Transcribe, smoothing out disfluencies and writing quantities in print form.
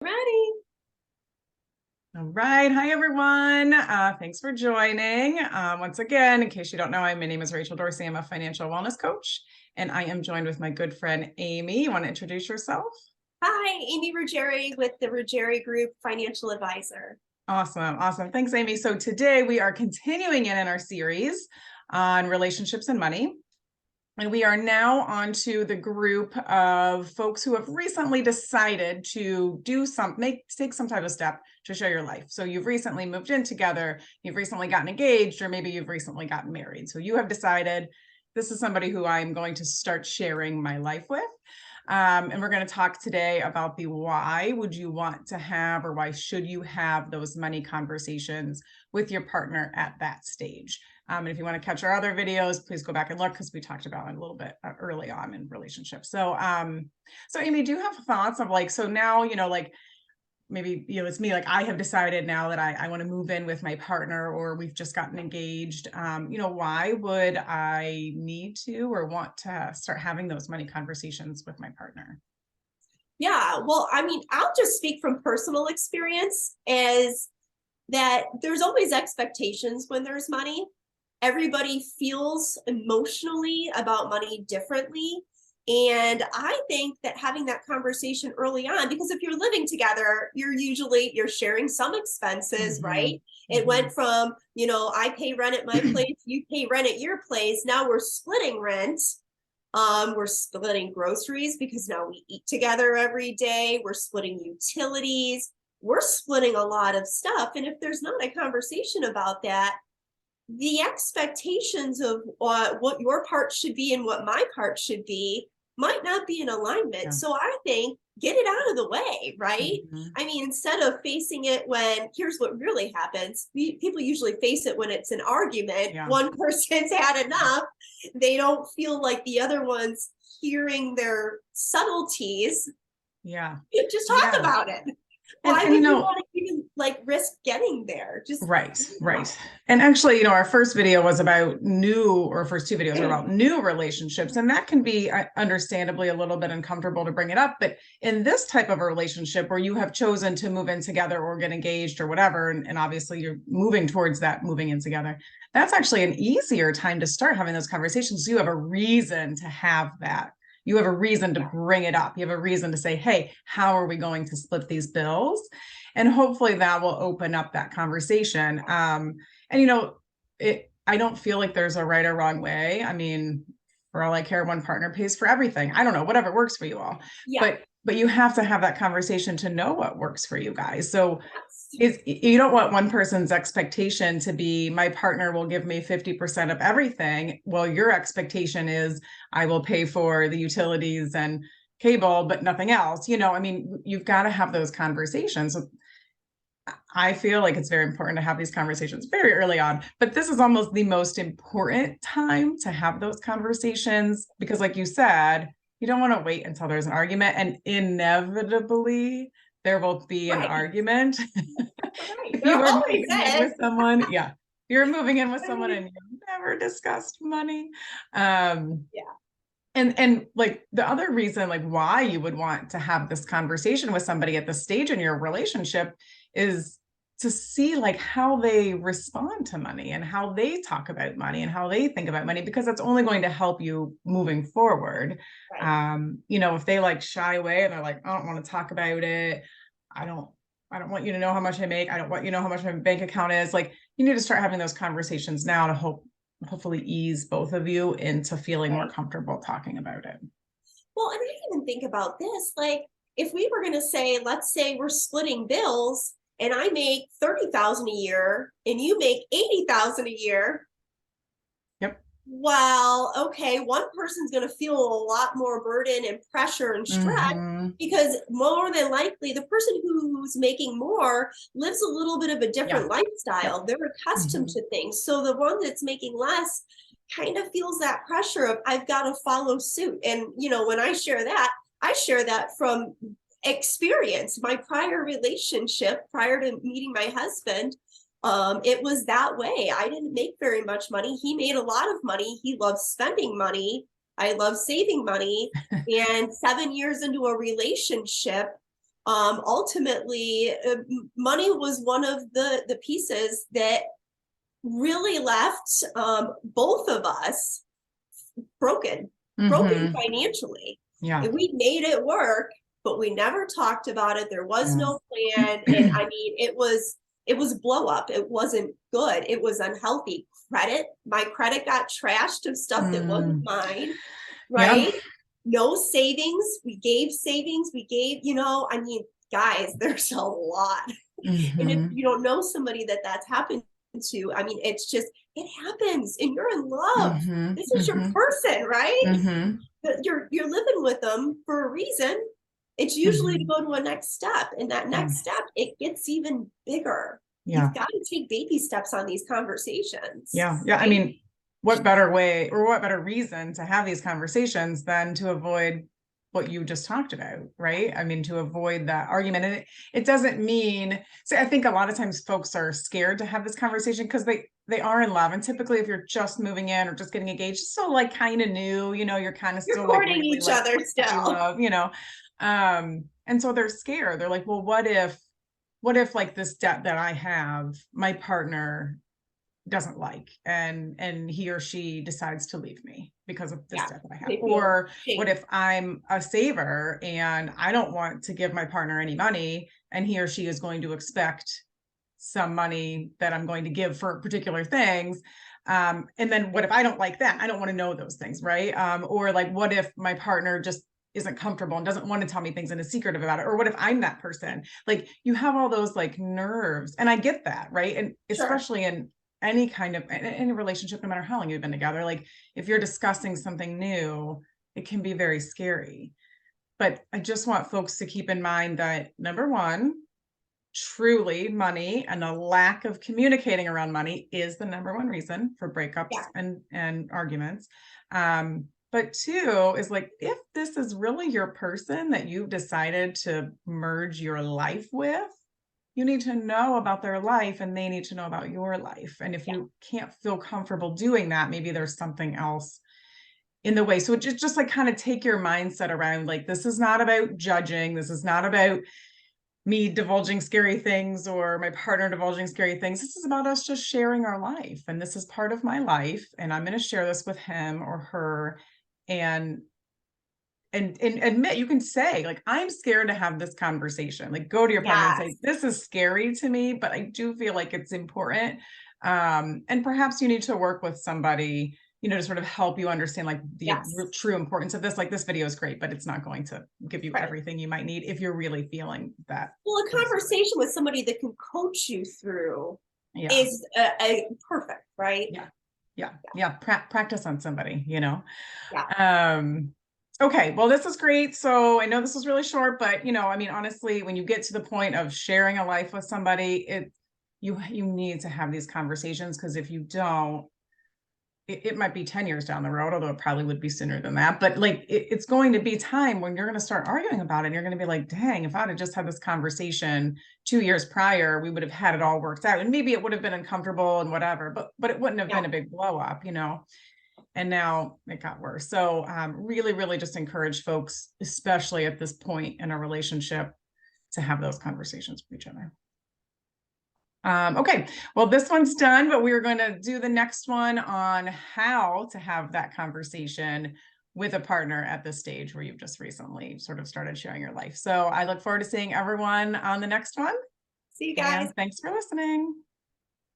Ready. All right. Hi, everyone. Thanks for joining. Once again, in case you don't know, my name is Rachel Dorsey. I'm a financial wellness coach, and I am joined with my good friend, Amy. You want to introduce yourself? Hi, Amy Ruggieri with the Ruggieri Group Financial Advisor. Awesome. Awesome. Thanks, Amy. So today we are continuing in our series on relationships and money. And we are now on to the group of folks who have recently decided to take some type of step to share your life. So you've recently moved in together, you've recently gotten engaged, or maybe you've recently gotten married. So you have decided this is somebody who I'm going to start sharing my life with. And we're going to talk today about the why would you want to have, or why should you have those money conversations with your partner at that stage. And if you want to catch our other videos, please go back and look, because we talked about it a little bit early on in relationships. So Amy, do you have thoughts of so now, maybe, it's me, I have decided now that I want to move in with my partner, or we've just gotten engaged. Why would I need to or want to start having those money conversations with my partner? Yeah, well, I'll just speak from personal experience is that there's always expectations when there's money. Everybody feels emotionally about money differently. And I think that having that conversation early on, because if you're living together, you're sharing some expenses, right? It went from, I pay rent at my place, you pay rent at your place. Now we're splitting rent. We're splitting groceries because now we eat together every day. We're splitting utilities. We're splitting a lot of stuff. And if there's not a conversation about that, the expectations of what your part should be and what my part should be might not be in alignment. Yeah. So I think get it out of the way, right? Instead of facing it when, here's what really happens. People usually face it when it's an argument. Yeah. One person's had enough. They don't feel like the other one's hearing their subtleties. Yeah. Just talk about it. Why would you want to even risk getting there? Right. And actually, our first video was about first two videos are about new relationships. And that can be understandably a little bit uncomfortable to bring it up. But in this type of a relationship where you have chosen to move in together or get engaged or whatever, and obviously you're moving towards that, moving in together, that's actually an easier time to start having those conversations. So you have a reason to have that. You have a reason to bring it up. You have a reason to say, hey, how are we going to split these bills? And hopefully that will open up that conversation. I don't feel like there's a right or wrong way. For all I care, one partner pays for everything. I don't know, whatever works for you all. Yeah. But you have to have that conversation to know what works for you guys. So you don't want one person's expectation to be, my partner will give me 50% of everything. Well, your expectation is I will pay for the utilities and cable, but nothing else. You've got to have those conversations. So I feel like it's very important to have these conversations very early on, but this is almost the most important time to have those conversations because, like you said, you don't want to wait until there's an argument, and inevitably there will be an argument. If you were moving in with someone, you're moving in with someone and you've never discussed money. And the other reason, why you would want to have this conversation with somebody at this stage in your relationship is to see how they respond to money and how they talk about money and how they think about money, because that's only going to help you moving forward. Right. If they shy away and they're I don't want to talk about it. I don't want you to know how much I make. I don't want you to know how much my bank account is. You need to start having those conversations now to hopefully ease both of you into feeling more comfortable talking about it. Well, and I even think about this, if we were going to say, let's say we're splitting bills and I make $30,000 a year and you make $80,000 a year. Yep. Well, okay, one person's going to feel a lot more burden and pressure and stress because more than likely the person who's making more lives a little bit of a different lifestyle. Yep. They're accustomed to things. So the one that's making less kind of feels that pressure of I've got to follow suit. And, when I share that from experience. My prior relationship, prior to meeting my husband, it was that way. I didn't make very much money. He made a lot of money. He loves spending money. I love saving money. And 7 years into a relationship, ultimately, money was one of the pieces that really left both of us broken financially. Yeah. And we made it work, but we never talked about it. There was Yeah. no plan. And I mean, it was blow up. It wasn't good. It was unhealthy. My credit got trashed of stuff that wasn't mine, right? Yeah. No savings. We gave savings. We gave, I mean, guys, there's a lot. And if you don't know somebody that's happened to, I mean, it's just, it happens and you're in love. This is your person, right? You're living with them for a reason. It's usually to go to a next step, and that next step, it gets even bigger. You've got to take baby steps on these conversations. Yeah. Yeah. I mean, what better way or what better reason to have these conversations than to avoid what you just talked about, right? I mean, to avoid that argument. And it doesn't mean, so I think a lot of times folks are scared to have this conversation because they are in love. And typically if you're just moving in or just getting engaged, still like kind of new, you're kind of still courting like really each other still. love, and so they're scared. They're like, well, what if like this debt that I have, my partner doesn't like, and he or she decides to leave me because of this debt that I have? Or what if I'm a saver and I don't want to give my partner any money, and he or she is going to expect some money that I'm going to give for particular things? And then what if I don't like that? I don't want to know those things, right? Or like, what if my partner just isn't comfortable and doesn't want to tell me things in a secret about it? Or what if I'm that person? Like, you have all those like nerves, and I get that, right? And especially in any kind of any relationship, no matter how long you've been together, like if you're discussing something new, it can be very scary. But I just want folks to keep in mind that, number one, truly money and a lack of communicating around money is the number one reason for breakups and arguments. But two is like, if this is really your person that you've decided to merge your life with, you need to know about their life and they need to know about your life. And if you can't feel comfortable doing that, maybe there's something else in the way. So just like kind of take your mindset around, like, this is not about judging. This is not about me divulging scary things or my partner divulging scary things. This is about us just sharing our life. And this is part of my life. And I'm going to share this with him or her. And admit, you can say, like, I'm scared to have this conversation. Like, go to your partner and say, this is scary to me, but I do feel like it's important. And perhaps you need to work with somebody, to sort of help you understand like the true importance of this. Like, this video is great, but it's not going to give you everything you might need if you're really feeling that. Well, a conversation with somebody that can coach you through is perfect, right? Practice on somebody, Okay, well, this is great. So I know this was really short, but I mean, honestly, when you get to the point of sharing a life with somebody, you need to have these conversations, because if you don't, it might be 10 years down the road, although it probably would be sooner than that. But like, it's going to be time when you're going to start arguing about it. And you're going to be like, dang, if I'd have just had this conversation 2 years prior, we would have had it all worked out. And maybe it would have been uncomfortable and whatever, but it wouldn't have been a big blow up, and now it got worse. So really, really just encourage folks, especially at this point in a relationship, to have those conversations with each other. Okay, well, this one's done, but we're going to do the next one on how to have that conversation with a partner at the stage where you've just recently sort of started sharing your life. So I look forward to seeing everyone on the next one. See you guys. And thanks for listening.